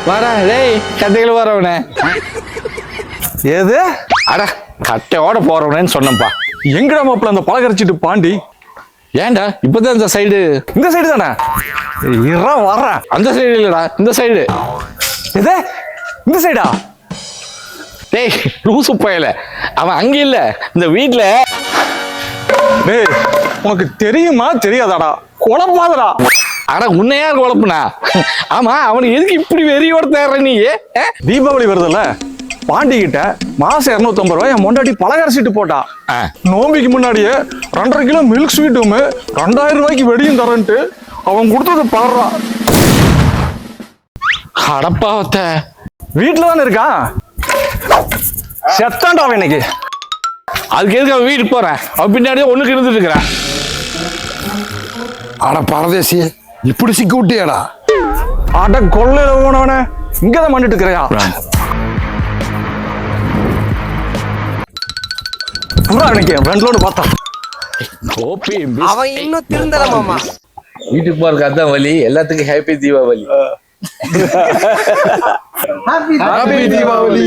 வாடா டேய் கட்டைகள் வரவனே. ஏது அட கட்டையோட போறவனேன்னு சொன்னப்பா. எங்கடா மாப்பிள்ள அந்த பழகரைச்சிட்டு பாண்டி? ஏன்டா இப்பதான் இந்த சைடு. இந்த சைடு தானே வர்ற. அந்த சைடு இல்லடா, இந்த சைடு. எது இந்த சைடா? டேய் லூசு பயல, அவன் அங்க இல்ல இந்த வீட்டுல. டேய் உனக்கு தெரியுமா தெரியாதாடா? குழப்பாதடா. ஆனா உன்னை யார் குழப்புனா? ஆமா அவனுக்கு எதுக்கு இப்படி வெறியோட தேர்ற நீ? தீபாவளி வருதுல்ல, பாண்டி கிட்ட மாசம் 250 ரூபாய் என் மொண்டாட்டி பலகரைச்சிட்டு போட்டா. நோம்பிக்கு முன்னாடியே 2.5 கிலோ மில்க் ஸ்வீட்டும் 2000 ரூபாய்க்கு வெடியும் தரன்ட்டு அவன் கொடுத்தது பாடுறா. அடப்பாவத்த வீட்டுல தானே இருக்கான். செத்தாண்டா அவன் இன்னைக்கு. அதுக்கு எதுக்கு அவன் வீட்டுக்கு போறேன்? அவன் பின்னாடியே ஒண்ணுக்கு இருந்துட்டு இருக்கிறான். அட பரதேசி, இப்படி சிக்க விட்டியாடா? அட கொள்ளையில போனவன இங்கதான் பண்ணிட்டு இருக்கிறையா? இன்னைக்கு ரெண்டோடு பார்த்தா கோப்பி அவன் இன்னும் திருந்தல மாமா. வீட்டுக்கு போறதுக்கு அதான் வழி. எல்லாத்துக்கும் ஹாப்பி தீபாவளி. ஹாப்பி தீபாவளி.